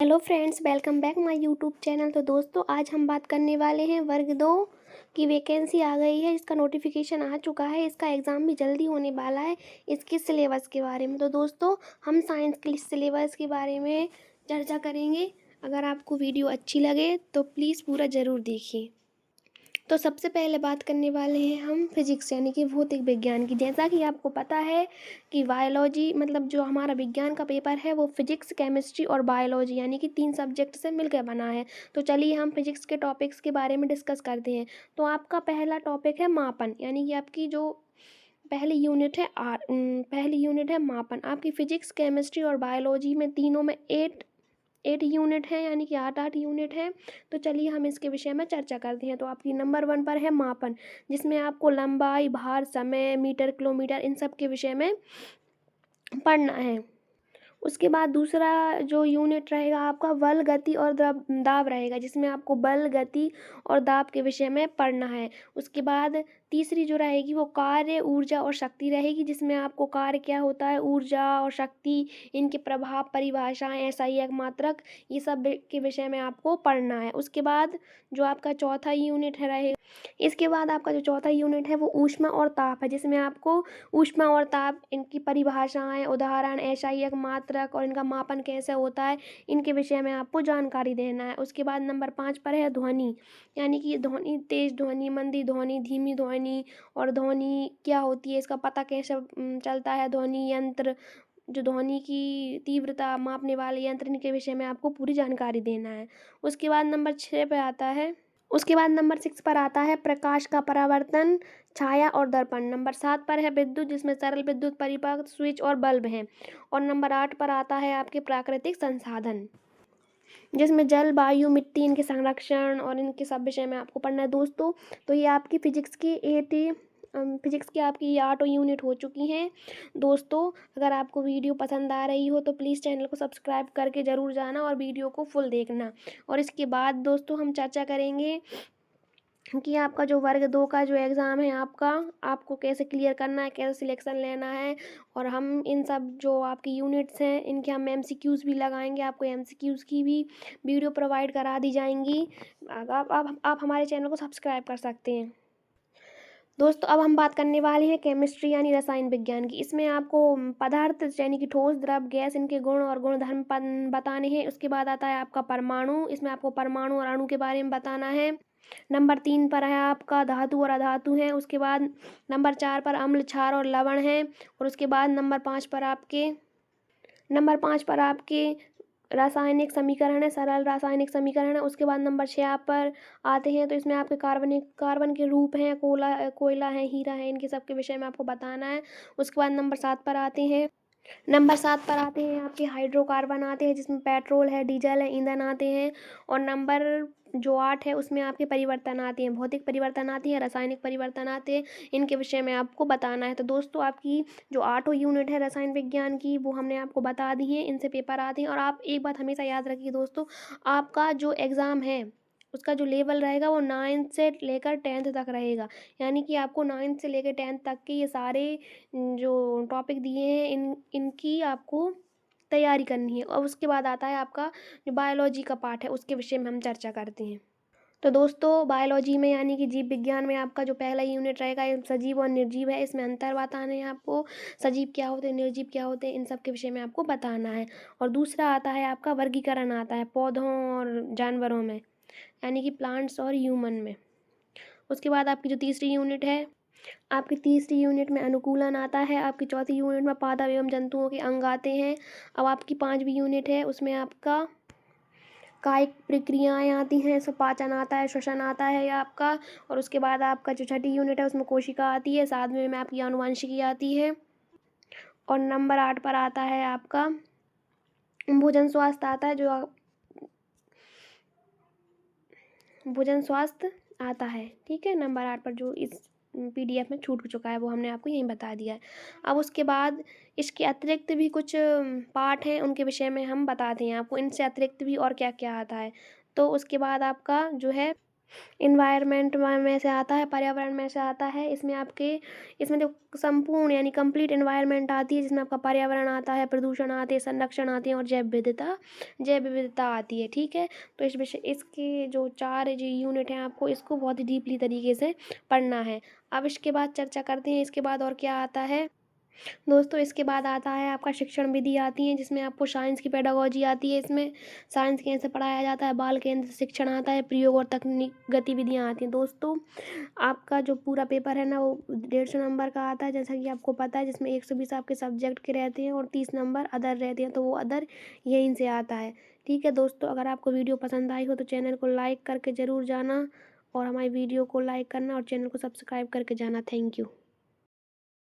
Hello friends, welcome back my YouTube channel. तो दोस्तों, आज हम बात करने वाले हैं वर्ग 2 की वैकेंसी आ गई है। इसका नोटिफिकेशन आ चुका है। इसका एग्ज़ाम भी जल्दी होने वाला है। इसके सिलेबस के बारे में तो दोस्तों हम साइंस के सिलेबस के बारे में चर्चा करेंगे। अगर आपको वीडियो अच्छी लगे तो प्लीज़ पूरा ज़रूर देखिए। तो सबसे पहले बात करने वाले हैं हम फिजिक्स यानी कि भौतिक विज्ञान की। जैसा कि आपको पता है कि बायोलॉजी मतलब जो हमारा विज्ञान का पेपर है वो फिजिक्स, केमिस्ट्री और बायोलॉजी यानी कि 3 सब्जेक्ट से मिलकर बना है। तो चलिए हम फिजिक्स के टॉपिक्स के बारे में डिस्कस करते हैं। तो आपका पहला टॉपिक है मापन, यानी कि आपकी जो पहली यूनिट है मापन। आपकी फिजिक्स, केमिस्ट्री और बायोलॉजी में तीनों में 8 यूनिट है, यानी कि 8 यूनिट है। तो चलिए हम इसके विषय में चर्चा करते हैं। तो आपकी नंबर 1 पर है मापन, जिसमें आपको लंबाई, भार, समय, मीटर, किलोमीटर इन सब के विषय में पढ़ना है। उसके बाद दूसरा जो यूनिट रहेगा आपका बल, गति और दाब रहेगा, जिसमें आपको बल, गति और दाब के विषय में पढ़ना है। उसके बाद तीसरी जो रहेगी वो कार्य, ऊर्जा और शक्ति रहेगी, जिसमें आपको कार्य क्या होता है, ऊर्जा और शक्ति, इनके प्रभाव, परिभाषाएं, SI मात्रक, ये सब के विषय में आपको पढ़ना है। उसके बाद जो आपका चौथा यूनिट है रहेगा, इसके बाद आपका जो चौथा यूनिट है वो ऊष्मा और ताप है, जिसमें आपको ऊष्मा और ताप, इनकी परिभाषाएं, उदाहरण, SI मात्रक और इनका मापन कैसे होता है, इनके विषय में आपको जानकारी देना है। उसके बाद नंबर 5 पर है ध्वनि, यानी कि ध्वनि, तेज ध्वनि, मंदी ध्वनि, धीमी ध्वनि और ध्वनि क्या होती है, इसका पता कैसे चलता है, ध्वनि यंत्र, जो ध्वनि की तीव्रता मापने वाले यंत्र, इनके विषय में आपको पूरी जानकारी देना है। उसके बाद नंबर 6 पे आता है, उसके बाद नंबर 6 पर आता है प्रकाश का परावर्तन, छाया और दर्पण। नंबर 7 पर है विद्युत, जिसमें सरल विद्युत परिपथ, स्विच और बल्ब हैं। और नंबर 8 पर आता है आपके प्राकृतिक संसाधन, जिसमें जल, वायु, मिट्टी, इनके संरक्षण और इनके सब विषय में आपको पढ़ना है दोस्तों। तो ये आपकी फिजिक्स की आपकी 8 यूनिट हो चुकी हैं दोस्तों। अगर आपको वीडियो पसंद आ रही हो तो प्लीज़ चैनल को सब्सक्राइब करके ज़रूर जाना और वीडियो को फुल देखना। और इसके बाद दोस्तों हम चर्चा करेंगे कि आपका जो वर्ग 2 का जो एग्ज़ाम है आपको कैसे क्लियर करना है, कैसे सिलेक्शन लेना है। और हम इन सब जो आपकी यूनिट्स हैं इनके हम MCQs भी लगाएंगे। आपको MCQs की भी वीडियो प्रोवाइड करा दी जाएंगी। आप हमारे चैनल को सब्सक्राइब कर सकते हैं दोस्तों। अब हम बात करने वाले हैं केमिस्ट्री यानी रसायन विज्ञान की। इसमें आपको पदार्थ यानी कि ठोस, द्रव, गैस, इनके गुण और गुणधर्म बताने हैं। उसके बाद आता है आपका परमाणु, इसमें आपको परमाणु और अणु के बारे में बताना है। नंबर 3 पर है आपका धातु और अधातु हैं। उसके बाद नंबर 4 पर अम्ल, क्षार और लवण हैं। और उसके बाद नंबर 5 पर आपके रासायनिक समीकरण है, सरल रासायनिक समीकरण है। उसके बाद नंबर 6 पर आते हैं, तो इसमें आपके कार्बन के रूप हैं, कोयला है, हीरा है, इनके सब के विषय में आपको बताना है। उसके बाद नंबर 7 पर आते हैं, आपके हाइड्रोकार्बन आते हैं, जिसमें पेट्रोल है, डीजल है, ईंधन आते हैं। और नंबर जो 8 है उसमें आपके परिवर्तन आते हैं, भौतिक परिवर्तन आती है, रासायनिक परिवर्तन आते हैं, इनके विषय में आपको बताना है। तो दोस्तों आपकी जो 8 यूनिट है रसायन विज्ञान की वो हमने आपको बता दी है, इनसे पेपर आते हैं। और आप एक बात हमेशा याद रखिए दोस्तों, आपका जो एग्ज़ाम है उसका जो लेवल रहेगा वो 9th से लेकर 10th तक रहेगा, यानी कि आपको 9th से लेकर 10th तक के ये सारे जो टॉपिक दिए हैं इनकी आपको तैयारी करनी है। और उसके बाद आता है आपका जो बायोलॉजी का पार्ट है, उसके विषय में हम चर्चा करते हैं। तो दोस्तों बायोलॉजी में यानी कि जीव विज्ञान में आपका जो पहला यूनिट रहेगा ये सजीव और निर्जीव है। इसमें अंतर बताने हैं आपको, सजीव क्या होते हैं, निर्जीव क्या होते हैं, इन सब के विषय में आपको बताना है। और दूसरा आता है आपका वर्गीकरण आता है पौधों और जानवरों में, यानी कि प्लांट्स और ह्यूमन में। उसके बाद आपकी जो तीसरी यूनिट है, आपकी तीसरी यूनिट में अनुकूलन आता है। आपकी चौथी यूनिट में पादप एवं जंतुओं के अंग आते हैं। अब आपकी 5वीं यूनिट है, उसमें आपका कायिक प्रक्रियाएं आती हैं, इसमें पाचन आता है, श्वसन आता है आपका। और उसके बाद आपका जो छठी यूनिट है उसमें कोशिका आती है, 7वें में आपकी आनुवंशिकी आती है। और नंबर 8 पर आता है आपका भोजन स्वास्थ्य आता है, भोजन स्वास्थ्य आता है, ठीक है। नंबर 8 पर जो इस PDF में छूट चुका है वो हमने आपको यहीं बता दिया है। अब उसके बाद इसके अतिरिक्त भी कुछ पार्ट हैं, उनके विषय में हम बताते हैं आपको, इनसे अतिरिक्त भी और क्या क्या आता है। तो उसके बाद आपका जो है एनवायरनमेंट में से आता है, पर्यावरण में से आता है। इसमें जो संपूर्ण यानी कंप्लीट एनवायरनमेंट आती है, जिसमें आपका पर्यावरण आता है, प्रदूषण आते हैं, संरक्षण आते हैं और जैव विविधता आती है। ठीक है, तो इस विषय इसके जो 4 जो यूनिट हैं, आपको इसको बहुत ही डीपली तरीके से पढ़ना है। अब इसके बाद चर्चा करते हैं, इसके बाद और क्या आता है दोस्तों। इसके बाद आता है आपका शिक्षण विधि आती है, जिसमें आपको साइंस की पेडागोजी आती है। इसमें साइंस कैसे पढ़ाया जाता है, बाल केंद्र शिक्षण आता है, प्रयोग और तकनीक गतिविधियाँ आती हैं। दोस्तों आपका जो पूरा पेपर है ना, वो 150 नंबर का आता है, जैसा कि आपको पता है, जिसमें 120 आपके सब्जेक्ट के रहते हैं और 30 नंबर अदर रहते हैं, तो वो अदर यहीं से आता है। ठीक है दोस्तों, अगर आपको वीडियो पसंद आई हो तो चैनल को लाइक करके ज़रूर जाना, और हमारी वीडियो को लाइक करना और चैनल को सब्सक्राइब करके जाना। Thank you.